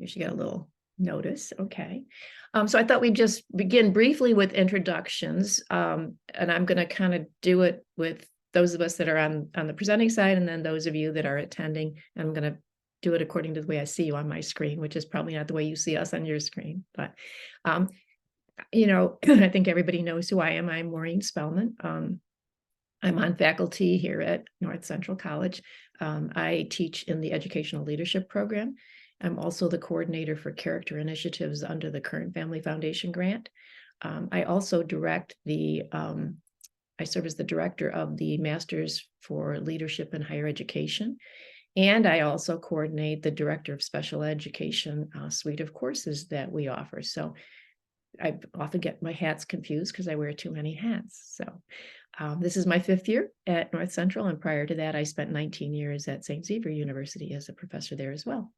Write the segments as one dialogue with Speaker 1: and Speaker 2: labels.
Speaker 1: You should get a little notice. Okay. So I thought we'd just begin briefly with introductions. And I'm going to kind of do it with those of us that are on the presenting side, and then those of you that are attending. I'm going to do it according to the way I see you on my screen, which is probably not the way you see us on your screen. But, I think everybody knows who I am. I'm Maureen Spellman. I'm on faculty here at North Central College. I teach in the Educational Leadership Program. I'm also the coordinator for character initiatives under the Kern Family Foundation grant. I also I serve as the director of the Masters for Leadership in Higher Education. And I also coordinate the director of special education suite of courses that we offer. So I often get my hats confused because I wear too many hats. So this is my 5th year at North Central. And prior to that, I spent 19 years at St. Xavier University as a professor there as well.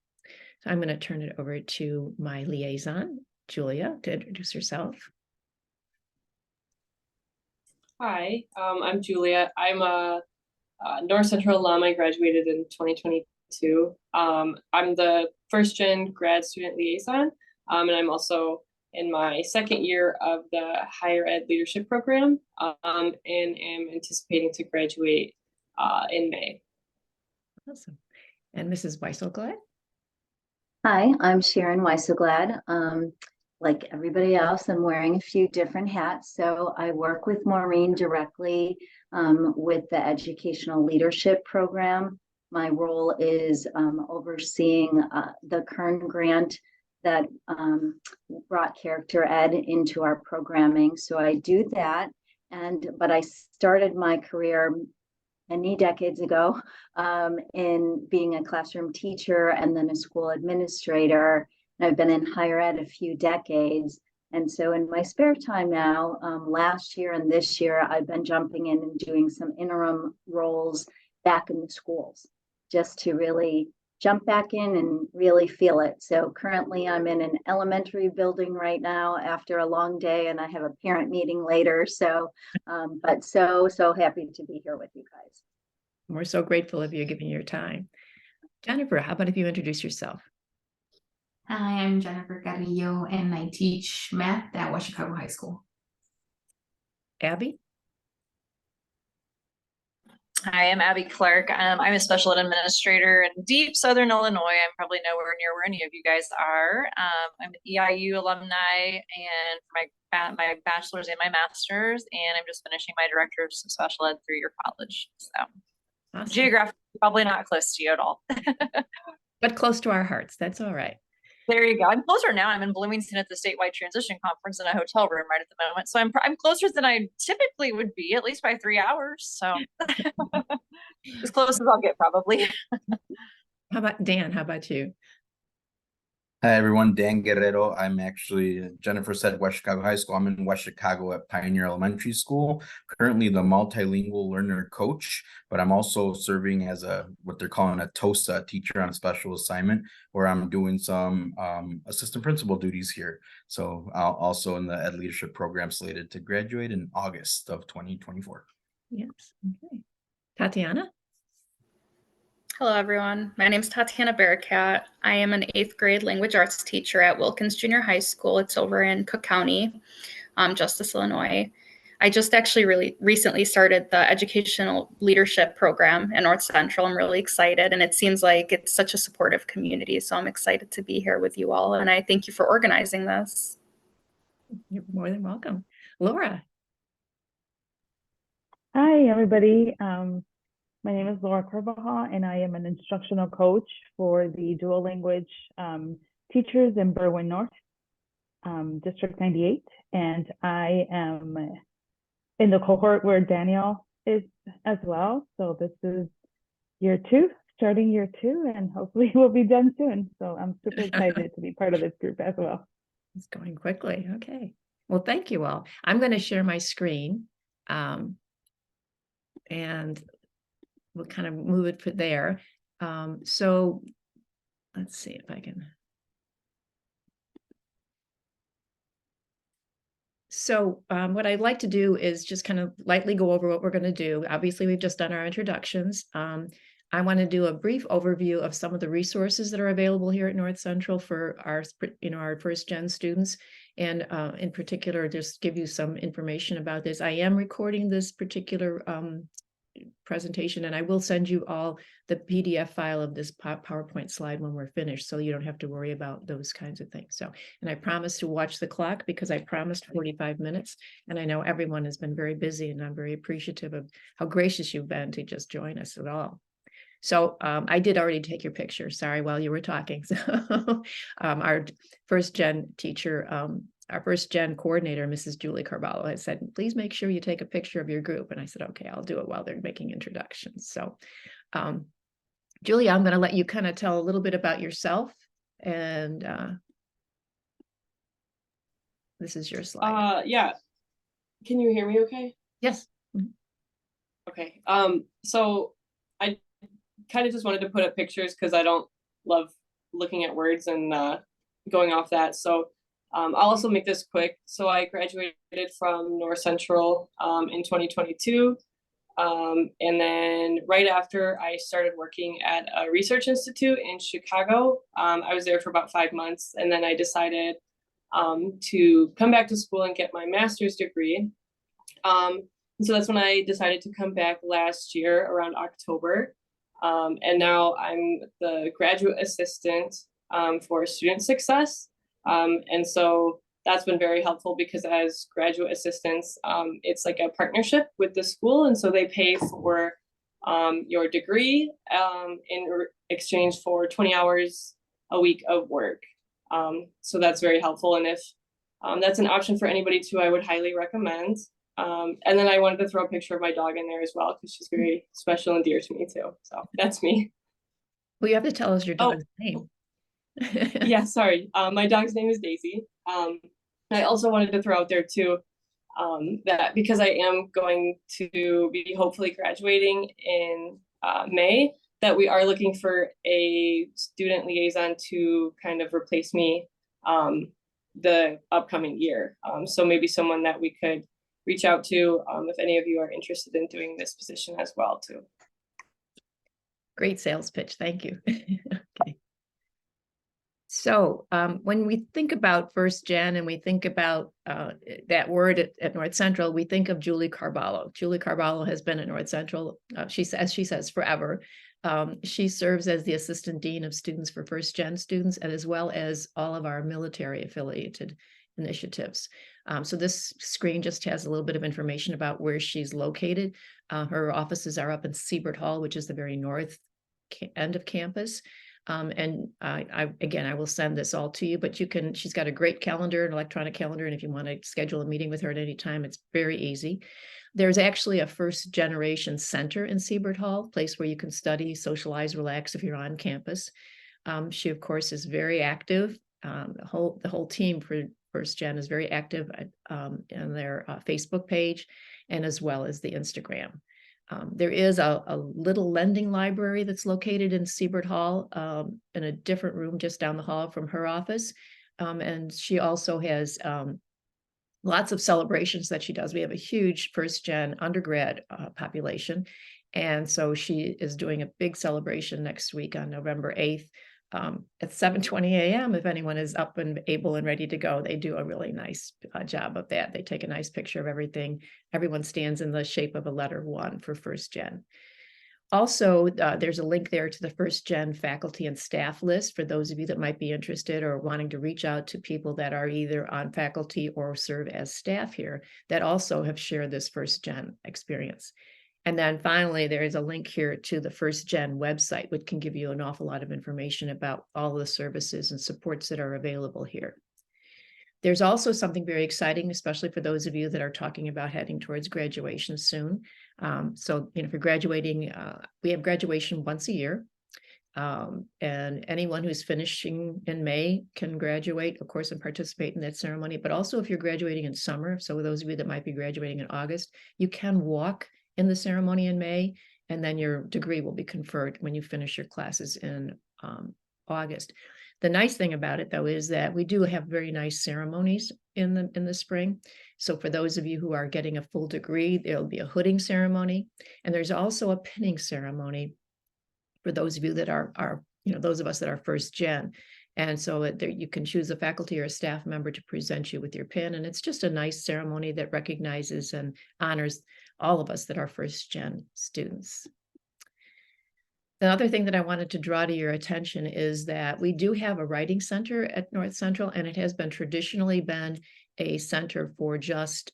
Speaker 1: So I'm going to turn it over to my liaison, Julia, to introduce herself.
Speaker 2: Hi, I'm Julia. I'm a North Central alum. I graduated in 2022. I'm the first-gen grad student liaison, and I'm also in my 2nd year of the higher ed leadership program, and am anticipating to graduate in May.
Speaker 1: Awesome. And Mrs. Weisselglad?
Speaker 3: Hi, I'm Sharon Weisselglad. Like everybody else, I'm wearing a few different hats. So I work with Maureen directly with the Educational Leadership Program. My role is overseeing the Kern grant that brought character ed into our programming. So I do that. But I started my career many decades ago in being a classroom teacher and then a school administrator. And I've been in higher ed a few decades. And so in my spare time now, last year and this year, I've been jumping in and doing some interim roles back in the schools just to really jump back in and really feel it. So currently I'm in an elementary building right now after a long day, and I have a parent meeting later. So, but so happy to be here with you guys.
Speaker 1: We're so grateful of you giving your time. Jennifer, how about if you introduce yourself?
Speaker 4: Hi, I'm Jennifer Carrillo, and I teach math at West Chicago High School.
Speaker 1: Abby?
Speaker 5: Hi, I'm Abby Clark. I'm a special ed administrator in deep Southern Illinois. I'm probably nowhere near where any of you guys are. I'm an EIU alumni, and for my bachelor's and my master's, and I'm just finishing my director of special ed 3-year college. So awesome. Geographically, probably not close to you at all.
Speaker 1: But close to our hearts. That's all right.
Speaker 5: There you go. I'm closer now. I'm in Bloomington at the statewide transition conference in a hotel room right at the moment. So I'm closer than I typically would be, at least by 3 hours. So as close as I'll get, probably.
Speaker 1: How about Dan? How about you?
Speaker 6: Hi, everyone. Dan Guerrero. I'm actually, Jennifer said, West Chicago High School. I'm in West Chicago at Pioneer Elementary School, currently the multilingual learner coach, but I'm also serving as what they're calling a TOSA, teacher on special assignment, where I'm doing some assistant principal duties here. So I'll also in the Ed Leadership Program, slated to graduate in August of 2024.
Speaker 1: Yes. Okay. Tatiana?
Speaker 7: Hello, everyone. My name is Tatiana Barakat. I am an 8th grade language arts teacher at Wilkins Junior High School. It's over in Cook County, Justice, Illinois. I just actually really recently started the Educational Leadership Program at North Central. I'm really excited, and it seems like it's such a supportive community. So I'm excited to be here with you all, and I thank you for organizing this.
Speaker 1: You're more than welcome. Laura?
Speaker 8: Hi, everybody. My name is Laura Carvajal, and I am an instructional coach for the dual language teachers in Berwyn North, District 98. And I am in the cohort where Daniel is as well. So this is year 2, starting year 2, and hopefully we'll be done soon. So I'm super excited to be part of this group as well.
Speaker 1: It's going quickly. Okay. Well, thank you all. I'm going to share my screen. And we'll kind of move it for there. So let's see if I can. So what I'd like to do is just kind of lightly go over what we're going to do. Obviously, we've just done our introductions. I want to do a brief overview of some of the resources that are available here at North Central for our, our first gen students. And in particular, just give you some information about this. I am recording this particular presentation, and I will send you all the PDF file of this PowerPoint slide when we're finished, so you don't have to worry about those kinds of things. So, and I promise to watch the clock because I promised 45 minutes, and I know everyone has been very busy, and I'm very appreciative of how gracious you've been to just join us at all. So I did already take your picture, sorry, while you were talking. So our first gen teacher, our first gen coordinator, Mrs. Julie Carballo, has said, please make sure you take a picture of your group. And I said, okay, I'll do it while they're making introductions. So Julia, I'm going to let you kind of tell a little bit about yourself. And this is your slide.
Speaker 2: Yeah. Can you hear me okay?
Speaker 1: Yes.
Speaker 2: Okay. So I kind of just wanted to put up pictures because I don't love looking at words and going off that. So I'll also make this quick. So I graduated from North Central in 2022. And then right after, I started working at a research institute in Chicago. I was there for about 5 months, and then I decided to come back to school and get my master's degree. So that's when I decided to come back last year around October. And now I'm the graduate assistant for student success. And so that's been very helpful because as graduate assistants, it's like a partnership with the school. And so they pay for your degree in exchange for 20 hours a week of work. So that's very helpful. And if that's an option for anybody too, I would highly recommend. And then I wanted to throw a picture of my dog in there as well, because she's very special and dear to me too. So that's me.
Speaker 1: Well, you have to tell us your dog's name.
Speaker 2: Yeah, sorry. My dog's name is Daisy. I also wanted to throw out there too, that because I am going to be hopefully graduating in May, that we are looking for a student liaison to kind of replace me the upcoming year. So maybe someone that we could reach out to if any of you are interested in doing this position as well too.
Speaker 1: Great sales pitch, thank you. Okay. So when we think about first gen and we think about that word at North Central, we think of Julie Carballo. Julie Carballo has been at North Central, she says forever. She serves as the Assistant Dean of Students for First Gen students, and as well as all of our military affiliated initiatives. So this screen just has a little bit of information about where she's located. Her offices are up in Siebert Hall, which is the very north end of campus. And I will send this all to you, but she's got a great calendar, an electronic calendar. And if you want to schedule a meeting with her at any time, it's very easy. There's actually a first generation center in Siebert Hall, place where you can study, socialize, relax if you're on campus. She, of course, is very active. The whole team for First Gen is very active in their Facebook page, and as well as the Instagram. There is a little lending library that's located in Siebert Hall in a different room just down the hall from her office. And she also has lots of celebrations that she does. We have a huge first gen undergrad population. And so she is doing a big celebration next week on November 8th. At 7:20 a.m. if anyone is up and able and ready to go. They do a really nice job of that. They take a nice picture of everything. Everyone stands in the shape of a letter 1 for First Gen. Also, there's a link there to the First Gen faculty and staff list for those of you that might be interested or wanting to reach out to people that are either on faculty or serve as staff here that also have shared this First Gen experience. And then finally, there is a link here to the First Gen website, which can give you an awful lot of information about all the services and supports that are available here. There's also something very exciting, especially for those of you that are talking about heading towards graduation soon. So, if you're graduating, we have graduation once a year. And anyone who's finishing in May can graduate, of course, and participate in that ceremony. But also if you're graduating in summer, so those of you that might be graduating in August, you can walk in the ceremony in May, and then your degree will be conferred when you finish your classes in August. The nice thing about it, though, is that we do have very nice ceremonies in the spring. So for those of you who are getting a full degree, there'll be a hooding ceremony, and there's also a pinning ceremony for those of you that are, you know, those of us that are first gen. And so there you can choose a faculty or a staff member to present you with your pin. And it's just a nice ceremony that recognizes and honors all of us that are first gen students. The other thing that I wanted to draw to your attention is that we do have a writing center at North Central, and it has been traditionally been a center for just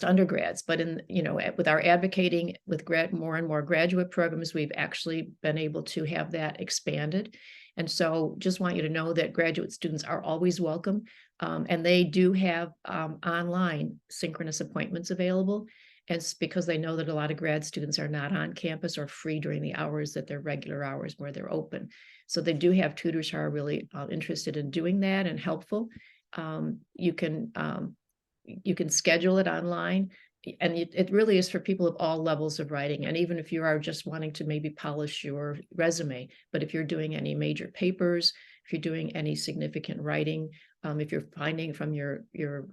Speaker 1: undergrads, but in, you know, with our advocating with more and more graduate programs, we've actually been able to have that expanded. And so just want you to know that graduate students are always welcome. And they do have online synchronous appointments available. And it's because they know that a lot of grad students are not on campus or free during the hours that they're regular hours where they're open. So they do have tutors who are really interested in doing that and helpful. You can schedule it online, and it really is for people of all levels of writing. And even if you are just wanting to maybe polish your resume, but if you're doing any major papers, if you're doing any significant writing, if you're finding from your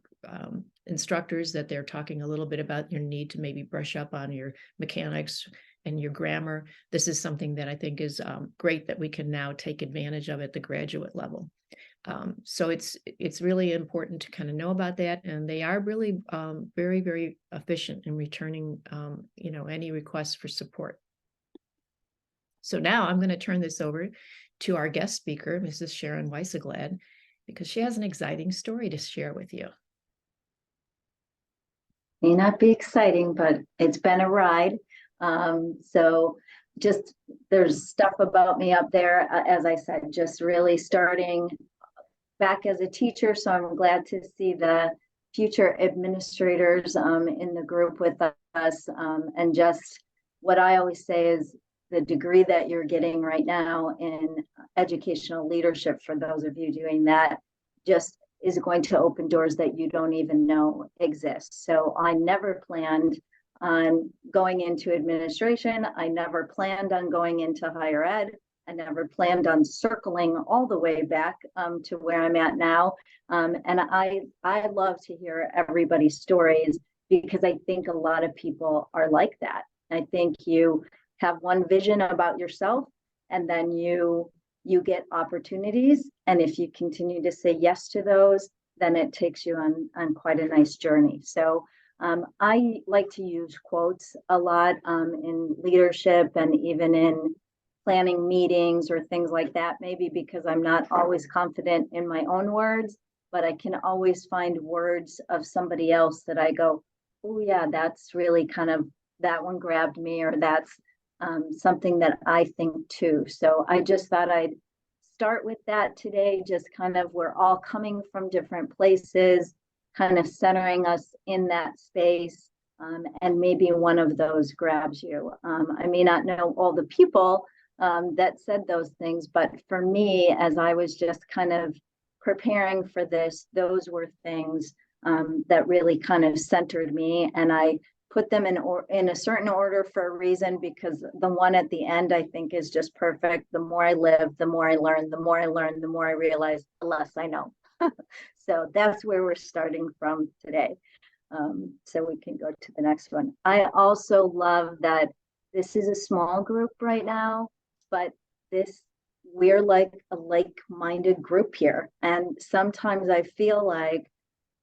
Speaker 1: instructors that they're talking a little bit about your need to maybe brush up on your mechanics and your grammar, this is something that I think is great that we can now take advantage of at the graduate level. So it's really important to kind of know about that, and they are really very, very efficient in returning you know, any requests for support. So now I'm going to turn this over to our guest speaker, Mrs. Sharon Weiseglad, because she has an exciting story to share with you.
Speaker 3: May not be exciting, but it's been a ride. So just there's stuff about me up there, as I said, just really starting back as a teacher. So I'm glad to see the future administrators in the group with us. And just what I always say is the degree that you're getting right now in educational leadership, for those of you doing that, just is going to open doors that you don't even know exist. So I never planned on going into administration. I never planned on going into higher ed. I never planned on circling all the way back to where I'm at now. And I love to hear everybody's stories, because I think a lot of people are like that. I think you have one vision about yourself, and then you get opportunities. And if you continue to say yes to those, then it takes you on quite a nice journey. So I like to use quotes a lot in leadership and even in planning meetings or things like that, maybe because I'm not always confident in my own words, but I can always find words of somebody else that I go, oh yeah, that's really kind of, that one grabbed me, or that's something that I think too. So I just thought I'd start with that today, just kind of, we're all coming from different places, kind of centering us in that space. And maybe one of those grabs you. I may not know all the people that said those things, but for me, as I was just kind of preparing for this, those were things that really kind of centered me, and I put them in a certain order for a reason, because the one at the end I think is just perfect. The more I live, the more I learn, the more I learn, the more I realize, the less I know. So that's where we're starting from today. So we can go to the next one. I also love that this is a small group right now, but we're like a like-minded group here. And sometimes I feel like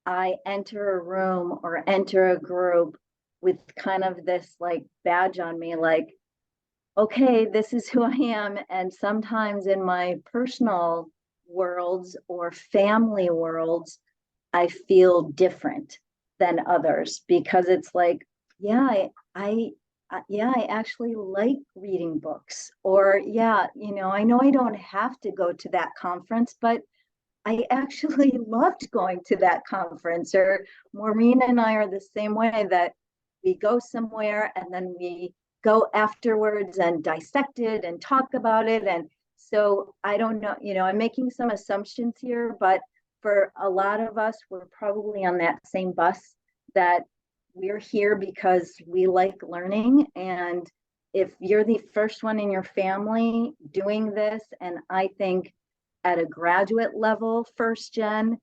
Speaker 3: I enter a room or enter a group with kind of this like badge on me, like, okay, this is who I am. And sometimes in my personal worlds or family worlds, I feel different than others, because it's like, yeah, I actually like reading books, or yeah, I know I don't have to go to that conference, but I actually loved going to that conference. Or Maureen and I are the same way, that we go somewhere and then we go afterwards and dissect it and talk about it. And so I don't know, I'm making some assumptions here, but for a lot of us, we're probably on that same bus, that we're here because we like learning. And if you're the first one in your family doing this, and I think at a graduate level, first gen,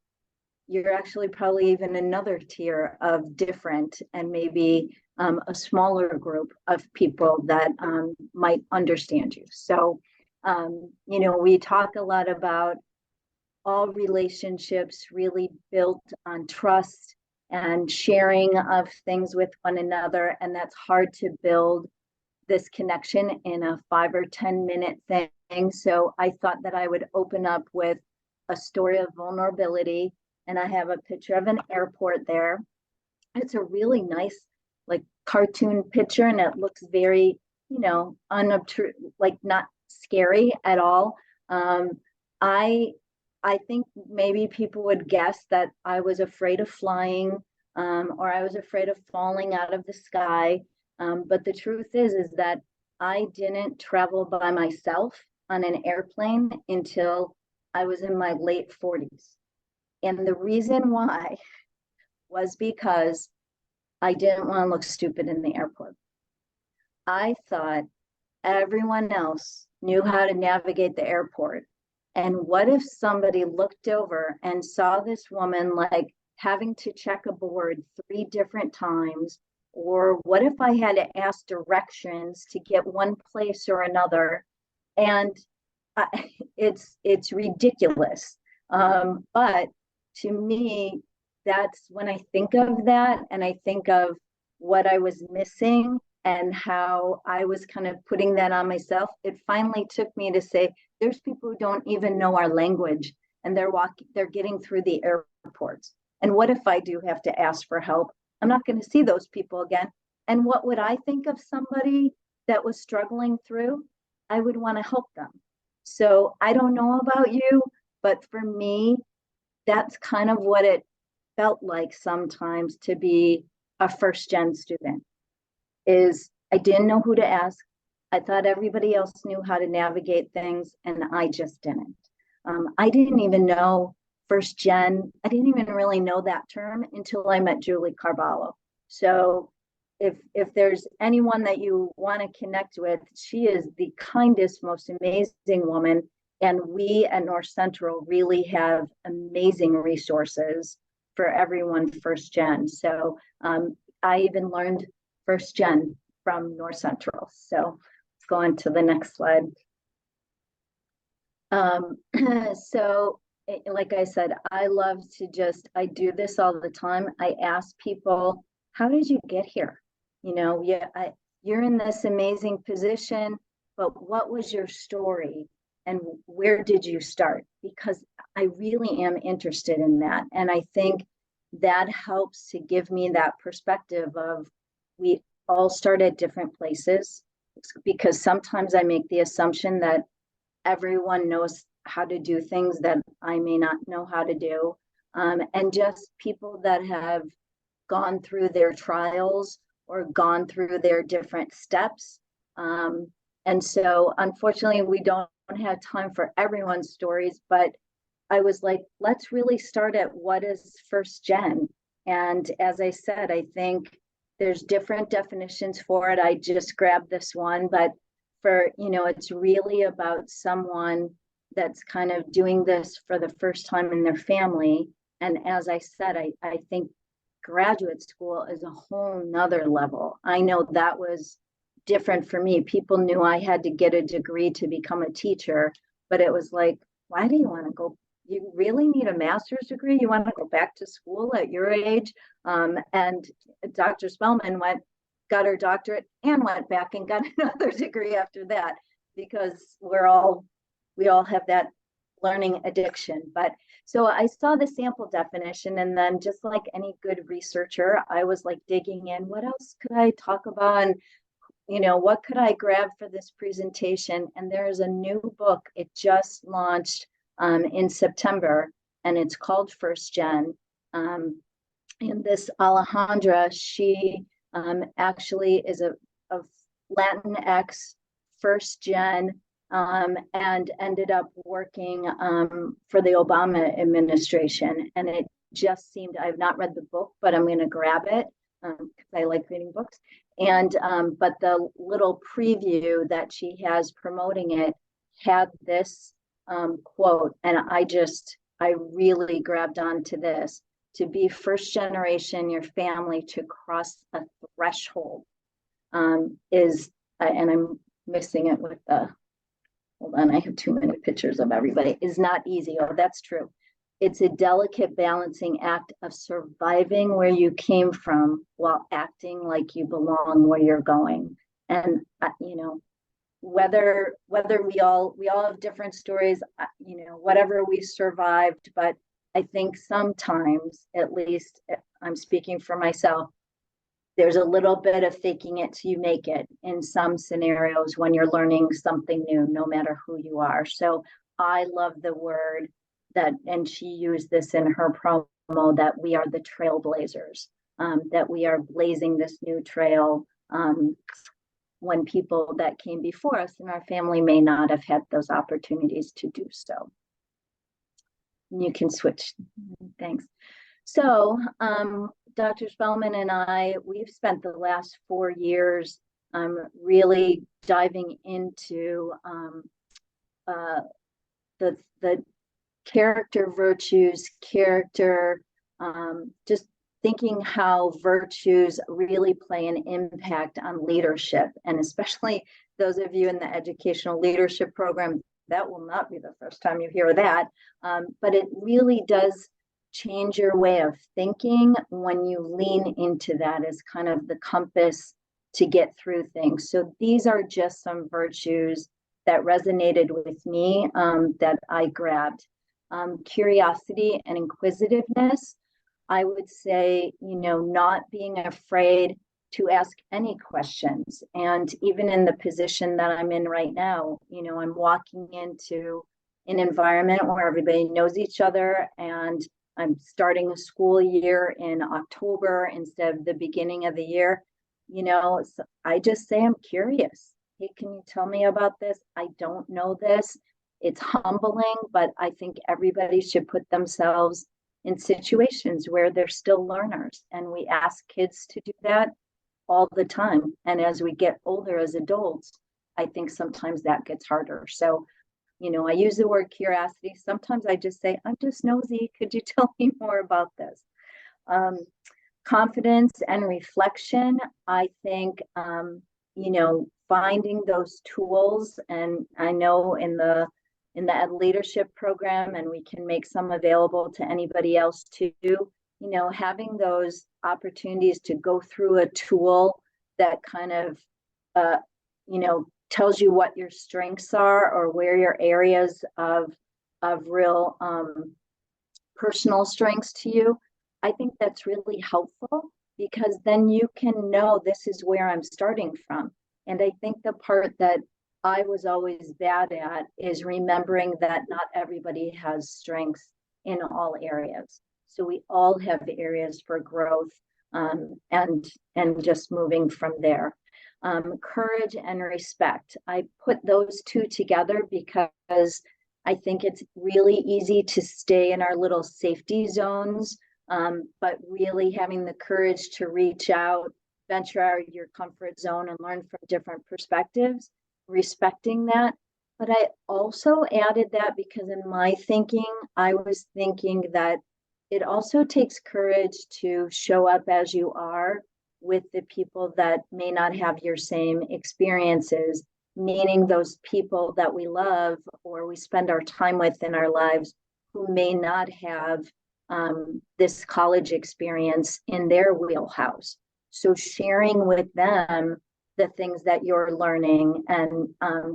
Speaker 3: you're actually probably even another tier of different, and maybe a smaller group of people that might understand you. So, you know, we talk a lot about all relationships really built on trust and sharing of things with one another. And that's hard to build this connection in a 5 or 10 minute thing. So I thought that I would open up with a story of vulnerability. And I have a picture of an airport there. It's a really nice, like, cartoon picture, and it looks very, you know, unobtrusive, like not scary at all. I think maybe people would guess that I was afraid of flying, or I was afraid of falling out of the sky. But the truth is that I didn't travel by myself on an airplane until I was in my late 40s. And the reason why was because I didn't want to look stupid in the airport. I thought everyone else knew how to navigate the airport. And what if somebody looked over and saw this woman like having to check a board 3 different times? Or what if I had to ask directions to get one place or another? And it's ridiculous. But to me, that's when I think of that, and I think of what I was missing and how I was kind of putting that on myself. It finally took me to say, there's people who don't even know our language, and they're getting through the airports. And what if I do have to ask for help? I'm not going to see those people again. And what would I think of somebody that was struggling through? I would want to help them. So I don't know about you, but for me, that's kind of what it felt like sometimes to be a first gen student. Is I didn't know who to ask. I thought everybody else knew how to navigate things, and I just didn't. I didn't even know first gen. I didn't even really know that term until I met Julie Carballo. So if there's anyone that you want to connect with, she is the kindest, most amazing woman. And we at North Central really have amazing resources for everyone first gen. So I even learned first gen from North Central. So let's go on to the next slide. So like I said, I love to I do this all the time. I ask people, how did you get here? You know, you're in this amazing position, but what was your story and where did you start? Because I really am interested in that. And I think that helps to give me that perspective of we all start at different places, because sometimes I make the assumption that everyone knows how to do things that I may not know how to do. And just people that have gone through their trials or gone through their different steps. And so unfortunately, we don't have time for everyone's stories, but I was like, let's really start at what is first gen. And as I said, I think there's different definitions for it. I just grabbed this one, but for, you know, it's really about someone that's kind of doing this for the first time in their family. And as I said, I think graduate school is a whole nother level. I know that was different for me. People knew I had to get a degree to become a teacher, but it was like, why do you want to go? You really need a master's degree? You want to go back to school at your age? And Dr. Spellman got her doctorate and went back and got another degree after that, because we all have that learning addiction. But so I saw the sample definition, and then just like any good researcher, I was like digging in, what else could I talk about? And, you know, what could I grab for this presentation? And there is a new book. It just launched in September, and it's called First Gen. And this Alejandra, she actually is a Latinx first gen, and ended up working for the Obama administration. And it just seemed, I've not read the book, but I'm going to grab it because I like reading books. And but the little preview that she has promoting it had this quote, and I just I really grabbed onto this. To be first generation, your family to cross a threshold is, and I'm mixing it with the, hold on, I have too many pictures of everybody, is not easy. Oh, that's true. It's a delicate balancing act of surviving where you came from while acting like you belong where you're going. And, you know, whether we all have different stories, you know, whatever we survived, but I think sometimes, at least I'm speaking for myself, there's a little bit of faking it till you make it in some scenarios when you're learning something new, no matter who you are. So I love the word that, and she used this in her promo, that we are the trailblazers, that we are blazing this new trail when people that came before us in our family may not have had those opportunities to do so. You can switch. Thanks. So Dr. Spellman and I, we've spent the last 4 years really diving into the character virtues, just thinking how virtues really play an impact on leadership. And especially those of you in the educational leadership program, that will not be the first time you hear that, but it really does change your way of thinking when you lean into that as kind of the compass to get through things. So these are just some virtues that resonated with me that I grabbed. Curiosity and inquisitiveness. I would say, you know, not being afraid to ask any questions. And even in the position that I'm in right now, you know, I'm walking into an environment where everybody knows each other, and I'm starting a school year in October instead of the beginning of the year. You know, so I just say I'm curious. Hey, can you tell me about this? I don't know this. It's humbling, but I think everybody should put themselves in situations where they're still learners. And we ask kids to do that all the time. And as we get older as adults, I think sometimes that gets harder. So, you know, I use the word curiosity. Sometimes I just say, I'm just nosy. Could you tell me more about this? Confidence and reflection. I think, you know, finding those tools, and I know in the Ed Leadership program, and we can make some available to anybody else too, you know, having those opportunities to go through a tool that kind of, you know, tells you what your strengths are or where your areas of real personal strengths to you. I think that's really helpful, because then you can know this is where I'm starting from. And I think the part that I was always bad at is remembering that not everybody has strengths in all areas. So we all have areas for growth, and just moving from there. Courage and respect. I put those two together because I think it's really easy to stay in our little safety zones, but really having the courage to reach out, venture out of your comfort zone and learn from different perspectives, respecting that. But I also added that because in my thinking, I was thinking that it also takes courage to show up as you are with the people that may not have your same experiences, meaning those people that we love or we spend our time with in our lives who may not have this college experience in their wheelhouse. So sharing with them the things that you're learning, and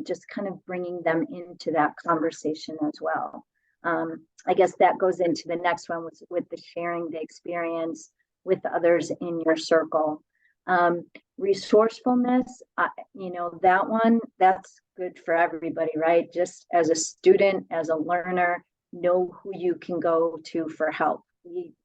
Speaker 3: just kind of bringing them into that conversation as well. I guess that goes into the next one with the sharing the experience with others in your circle. Resourcefulness, you know, that one, that's good for everybody, right? Just as a student, as a learner, know who you can go to for help.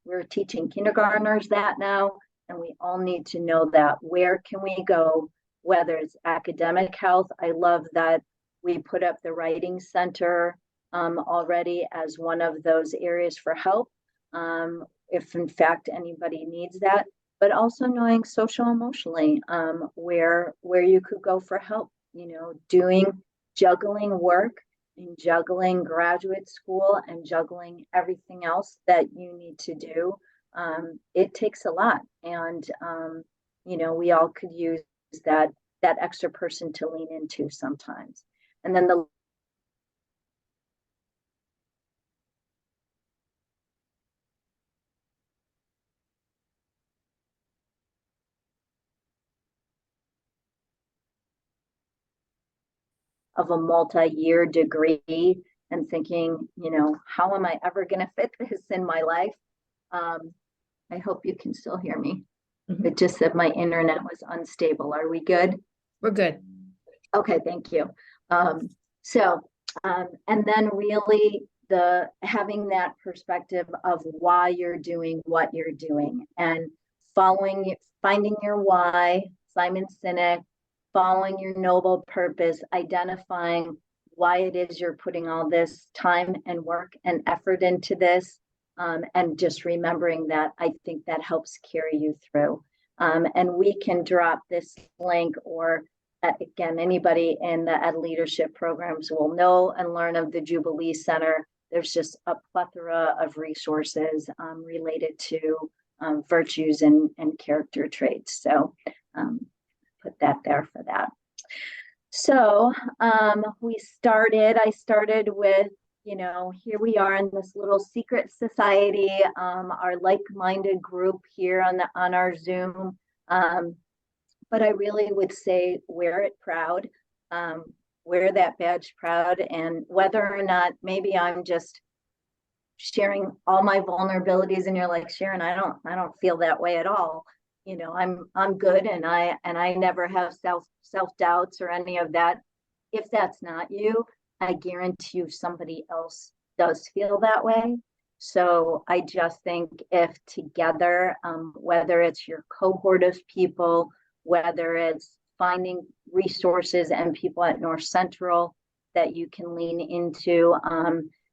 Speaker 3: We're teaching kindergartners that now, and we all need to know that. Where can we go, whether it's academic health? I love that we put up the Writing Center already as one of those areas for help, if in fact anybody needs that, but also knowing social emotionally where you could go for help, you know, juggling work in juggling graduate school and juggling everything else that you need to do, it takes a lot. And, we all could use that extra person to lean into sometimes. And then the of a multi-year degree and thinking, how am I ever going to fit this in my life? I hope you can still hear me. It just said my internet was unstable. Are we good?
Speaker 1: We're good.
Speaker 3: Okay, thank you. And then really having that perspective of why you're doing what you're doing and finding your why, Simon Sinek, following your noble purpose, identifying why it is you're putting all this time and work and effort into this, and just remembering that. I think that helps carry you through. And we can drop this link, or again, anybody in the Ed Leadership programs will know and learn of the Jubilee Center. There's just a plethora of resources related to virtues and character traits. So put that there for that. So I started with, here we are in this little secret society, our like-minded group here on our Zoom. But I really would say wear it proud, wear that badge proud, and whether or not maybe I'm just sharing all my vulnerabilities and you're like, Sharon, I don't feel that way at all. I'm good, and I never have self-doubts or any of that. If that's not you, I guarantee you somebody else does feel that way. So I just think if together, whether it's your cohort of people, whether it's finding resources and people at North Central that you can lean into,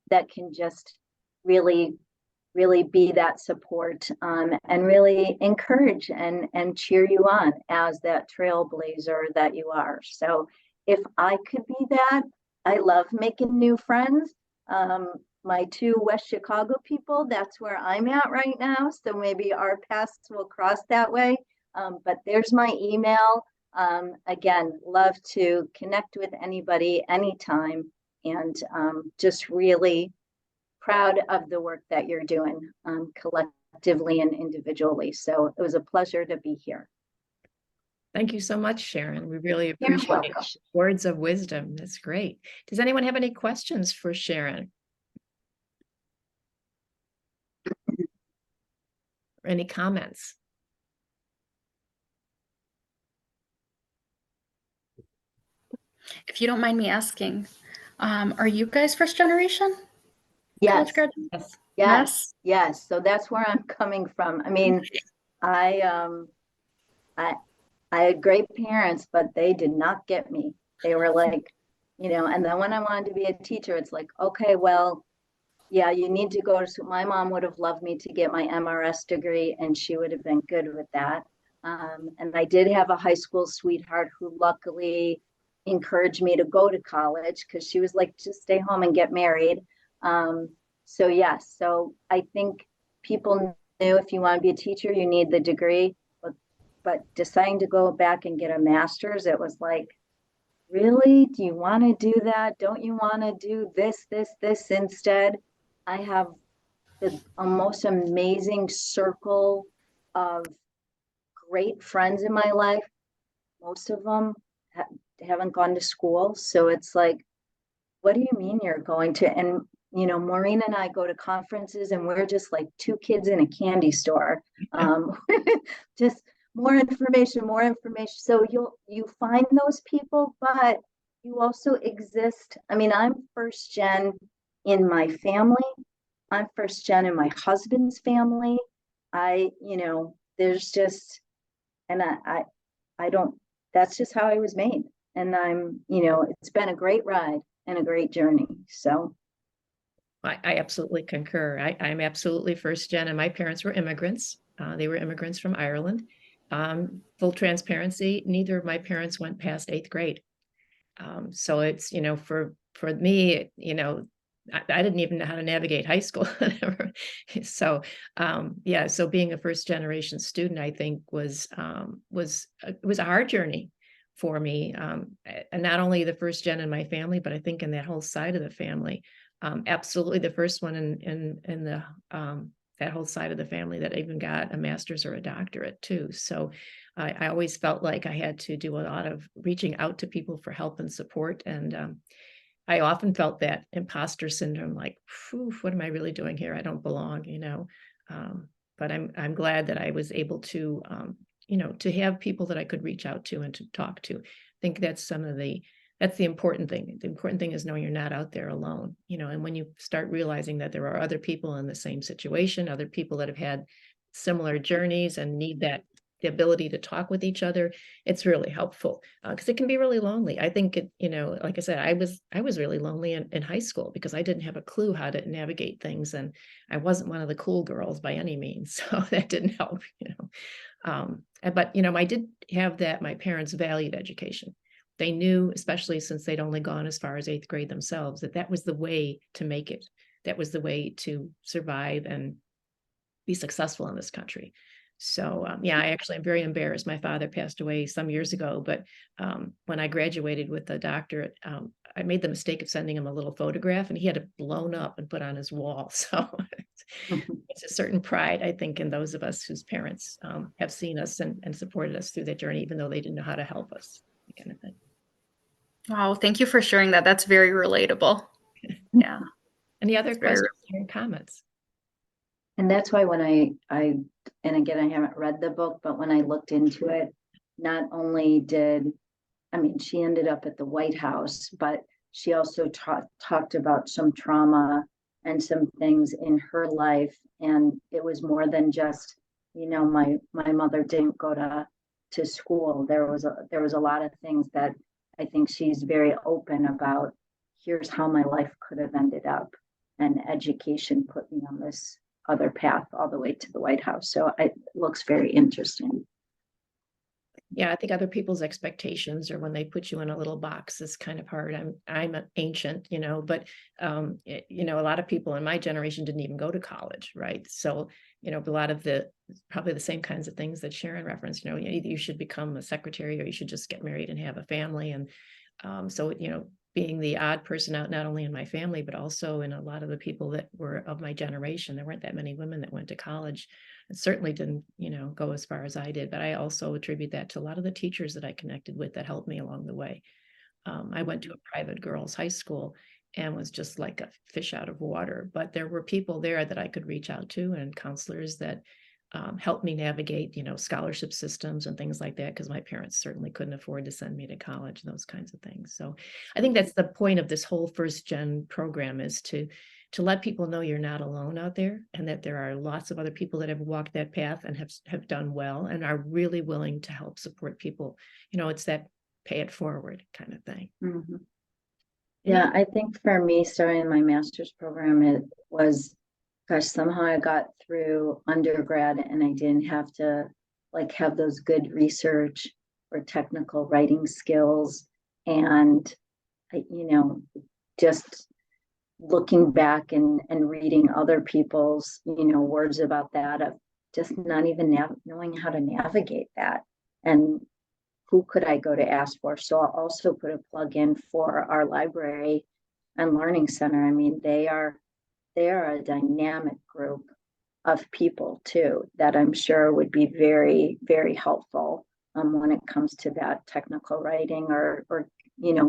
Speaker 3: that can just really be that support, and really encourage and cheer you on as that trailblazer that you are. So if I could be that, I love making new friends. My two West Chicago people, that's where I'm at right now. So maybe our paths will cross that way. But there's my email. Again, love to connect with anybody anytime, and just really proud of the work that you're doing, collectively and individually. So it was a pleasure to be here.
Speaker 1: Thank you so much, Sharon. We really
Speaker 3: You're
Speaker 1: appreciate
Speaker 3: welcome.
Speaker 1: words of wisdom. That's great. Does anyone have any questions for Sharon? Or any comments?
Speaker 7: If you don't mind me asking, are you guys first generation?
Speaker 3: Yes.
Speaker 7: College graduates?
Speaker 1: Yes.
Speaker 3: Yes. So that's where I'm coming from. I mean, I had great parents, but they did not get me. They were like, and then when I wanted to be a teacher, it's like, okay, well, yeah, you need to go to school. My mom would have loved me to get my MRS degree, and she would have been good with that. And I did have a high school sweetheart who luckily encouraged me to go to college, because she was like, just stay home and get married. So yes, so I think people knew if you want to be a teacher, you need the degree, but deciding to go back and get a master's, it was like, really? Do you want to do that? Don't you want to do this instead? I have the most amazing circle of great friends in my life. Most of them haven't gone to school. So it's like, what do you mean you're going to? And, Maureen and I go to conferences and we're just like two kids in a candy store. Just more information. So you find those people, but you also exist. I mean, I'm first gen in my family. I'm first gen in my husband's family. There's just, and I don't, that's just how I was made. And it's been a great ride and a great journey. So
Speaker 1: I absolutely concur. I'm absolutely first gen, and my parents were immigrants. They were immigrants from Ireland. Full transparency, neither of my parents went past 8th grade. So it's, for for me, I didn't even know how to navigate high school. So, yeah, so being a first generation student, I think it was a hard journey for me. And not only the first gen in my family, but I think in that whole side of the family, absolutely the first one in the that whole side of the family that even got a master's or a doctorate too. So I always felt like I had to do a lot of reaching out to people for help and support. And I often felt that imposter syndrome, like, what am I really doing here? I don't belong, but I'm glad that I was able to, to have people that I could reach out to and to talk to. I think that's that's the important thing. The important thing is knowing you're not out there alone, and when you start realizing that there are other people in the same situation, other people that have had similar journeys and need the ability to talk with each other, it's really helpful because it can be really lonely. I think like I said, I was really lonely in high school because I didn't have a clue how to navigate things, and I wasn't one of the cool girls by any means, so that didn't help. But I did have that. My parents valued education. They knew, especially since they'd only gone as far as 8th grade themselves, that was the way to make it. That was the way to survive and be successful in this country. So yeah, I actually am very embarrassed. My father passed away some years ago, but when I graduated with a doctorate, I made the mistake of sending him a little photograph, and he had it blown up and put on his wall. So it's a certain pride, I think, in those of us whose parents have seen us and supported us through that journey, even though they didn't know how to help us. Kind of thing.
Speaker 7: Wow, thank you for sharing that. That's very relatable. Yeah.
Speaker 1: Any other questions or comments?
Speaker 3: And that's why when and again, I haven't read the book, but when I looked into it, not only she ended up at the White House, but she also talked about some trauma and some things in her life. And it was more than just, my mother didn't go to school. There was a lot of things that I think she's very open about. Here's how my life could have ended up, and education put me on this other path all the way to the White House. So it looks very interesting.
Speaker 1: Yeah, I think other people's expectations, or when they put you in a little box, is kind of hard. I'm an ancient, but a lot of people in my generation didn't even go to college, right? So a lot of probably the same kinds of things that Sharon referenced. Either you should become a secretary or you should just get married and have a family. And so being the odd person out, not only in my family, but also in a lot of the people that were of my generation, there weren't that many women that went to college. It certainly didn't, go as far as I did, but I also attribute that to a lot of the teachers that I connected with that helped me along the way. I went to a private girls' high school and was just like a fish out of water, but there were people there that I could reach out to, and counselors that helped me navigate, scholarship systems and things like that, because my parents certainly couldn't afford to send me to college, those kinds of things. So I think that's the point of this whole first gen program, is to let people know you're not alone out there, and that there are lots of other people that have walked that path and have done well and are really willing to help support people. It's that pay it forward kind of thing.
Speaker 3: Mm-hmm. Yeah, I think for me, starting my master's program, it was, gosh, somehow I got through undergrad and I didn't have to have those good research or technical writing skills. And, just looking back and reading other people's, words about that, of just not even knowing how to navigate that. And who could I go to ask for? So I'll also put a plug in for our library and learning center. I mean, they are a dynamic group of people too, that I'm sure would be very, very helpful when it comes to that technical writing or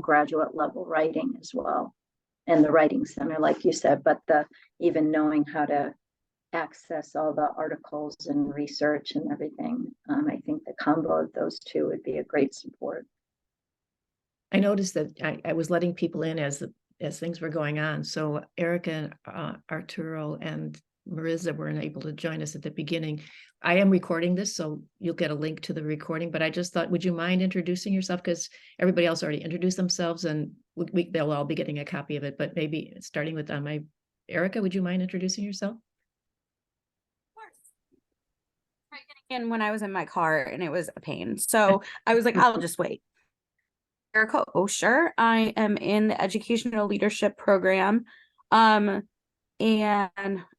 Speaker 3: graduate level writing as well. And the writing center, like you said, but even knowing how to access all the articles and research and everything. I think the combo of those two would be a great support.
Speaker 1: I noticed that I was letting people in as things were going on. So Erica, Arturo, and Marissa weren't able to join us at the beginning. I am recording this, so you'll get a link to the recording, but I just thought, would you mind introducing yourself? Because everybody else already introduced themselves, and they'll all be getting a copy of it, but maybe starting with Erica, would you mind introducing yourself?
Speaker 9: And when I was in my car, and it was a pain. So I was like, I'll just wait. Erica Osher. I am in the educational leadership program. And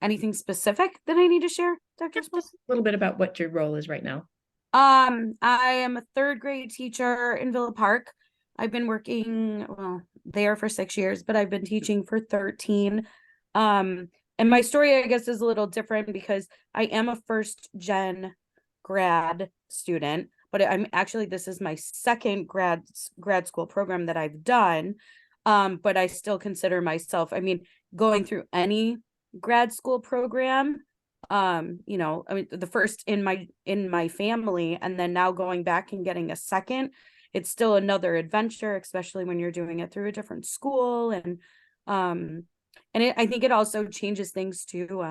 Speaker 9: anything specific that I need to share, Dr. Smith?
Speaker 1: Just a little bit about what your role is right now.
Speaker 9: I am a third grade teacher in Villa Park. I've been working, well, there for 6 years, but I've been teaching for 13. And my story, I guess, is a little different because I am a first gen grad student, but I'm actually, this is my second grad school program that I've done. But I still consider myself, I mean, going through any grad school program, you know, I mean, the first in my family, and then now going back and getting a second, it's still another adventure, especially when you're doing it through a different school. And I think it also changes things too,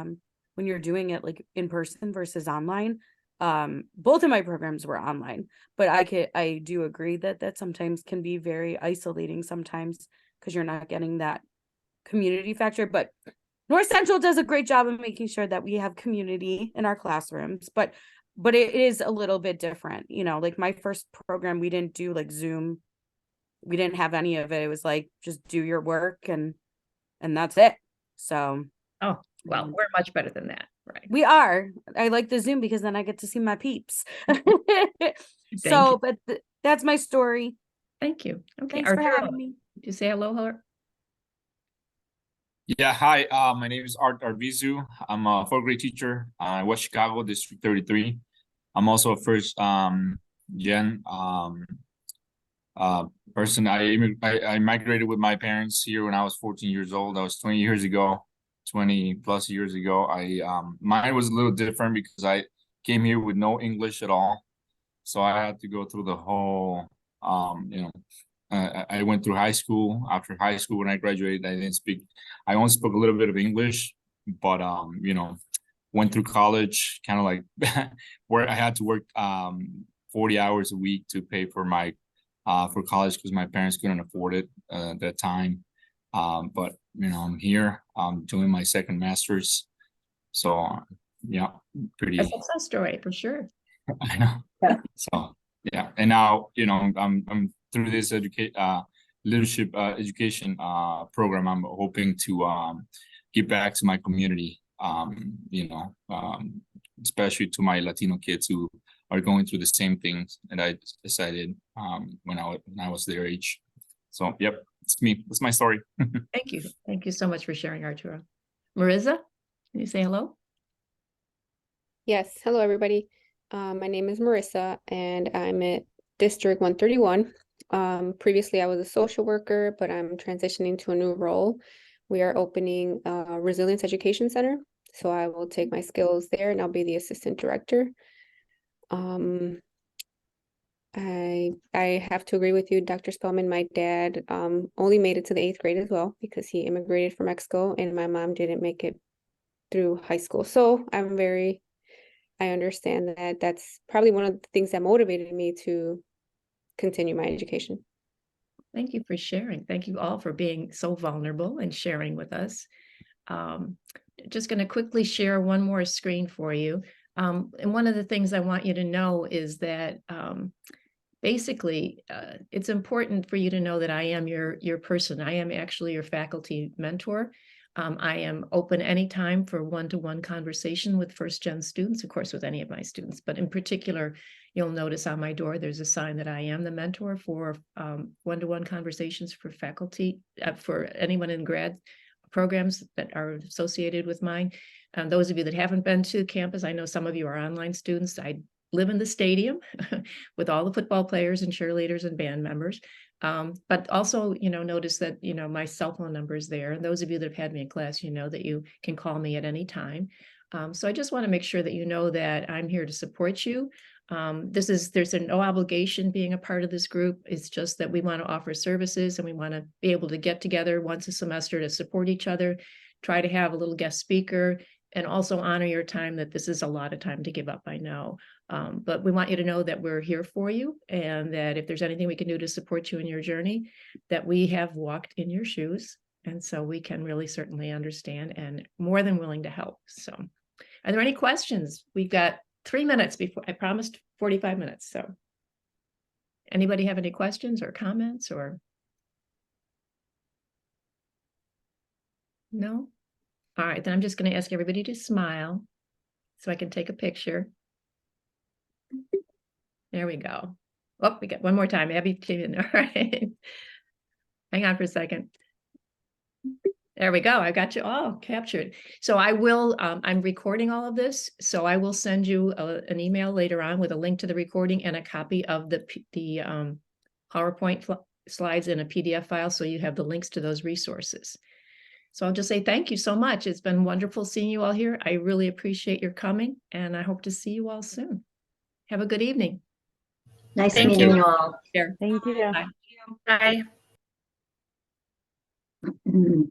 Speaker 9: when you're doing it like in person versus online. Both of my programs were online, but I do agree that sometimes can be very isolating sometimes because you're not getting that community factor. But North Central does a great job of making sure that we have community in our classrooms, but it is a little bit different. You know, like my first program, we didn't do like Zoom. We didn't have any of it. It was like, just do your work and that's it. So.
Speaker 1: Oh, well, we're much better than that, right?
Speaker 9: We are. I like the Zoom because then I get to see my peeps.
Speaker 1: So,
Speaker 9: but that's my story.
Speaker 1: Thank you. Okay,
Speaker 9: Thanks for
Speaker 1: Arturo,
Speaker 9: having me.
Speaker 1: did you say hello?
Speaker 10: Yeah, hi. My name is Art Arvizu. I'm a fourth grade teacher in West Chicago, District 33. I'm also a first gen person. I migrated with my parents here when I was 14 years old. That was 20 years ago, 20 plus years ago. Mine was a little different because I came here with no English at all. So I had to go through the whole, you know, I went through high school. After high school, when I graduated, I only spoke a little bit of English, but, you know, went through college, kind of like where I had to work 40 hours a week to pay for my, for college because my parents couldn't afford it at that time. But, you know, I'm here, doing my second master's. So, yeah, pretty.
Speaker 1: A success story for sure.
Speaker 10: I know.
Speaker 3: Yeah.
Speaker 10: So, yeah. And now, you know, I'm through this leadership education program. I'm hoping to give back to my community, you know, especially to my Latino kids who are going through the same things that I decided when I was their age. So, yep, it's me. That's my story.
Speaker 1: Thank you. Thank you so much for sharing, Arturo. Marissa, can you say hello?
Speaker 11: Yes, hello everybody. My name is Marissa and I'm at District 131. Previously I was a social worker, but I'm transitioning to a new role. We are opening a Resilience Education Center. So I will take my skills there and I'll be the assistant director. I have to agree with you, Dr. Spellman. My dad only made it to the 8th grade as well because he immigrated from Mexico and my mom didn't make it through high school. So I understand that that's probably one of the things that motivated me to continue my education.
Speaker 1: Thank you for sharing. Thank you all for being so vulnerable and sharing with us. Just going to quickly share one more screen for you. And one of the things I want you to know is that basically, it's important for you to know that I am your person. I am actually your faculty mentor. I am open anytime for one-to-one conversation with first-gen students, of course, with any of my students, but in particular, you'll notice on my door, there's a sign that I am the mentor for one-to-one conversations for faculty, for anyone in grad programs that are associated with mine. Those of you that haven't been to campus, I know some of you are online students. I live in the stadium with all the football players and cheerleaders and band members. But also, you know, notice that, you know, my cell phone number is there. And those of you that have had me in class, you know that you can call me at any time. So I just want to make sure that you know that I'm here to support you. There's no obligation being a part of this group. It's just that we want to offer services and we want to be able to get together once a semester to support each other, try to have a little guest speaker, and also honor your time, that this is a lot of time to give up, I know. But we want you to know that we're here for you and that if there's anything we can do to support you in your journey, that we have walked in your shoes. And so we can really certainly understand and more than willing to help. So are there any questions? We've got 3 minutes before I promised 45 minutes. So Anybody have any questions or comments or? No? All right, then I'm just going to ask everybody to smile so I can take a picture. There we go. Oh, we got one more time. Abby, all right. Hang on for a second. There we go. I got you all captured. So I will, I'm recording all of this. So I will send you an email later on with a link to the recording and a copy of the PowerPoint slides in a PDF file. So you have the links to those resources. So I'll just say thank you so much. It's been wonderful seeing you all here. I really appreciate your coming and I hope to see you all soon. Have a good evening.
Speaker 3: Nice
Speaker 7: Thank
Speaker 3: meeting
Speaker 7: you.
Speaker 3: you all.
Speaker 1: Here.
Speaker 8: Thank you.
Speaker 1: Bye.
Speaker 7: Bye.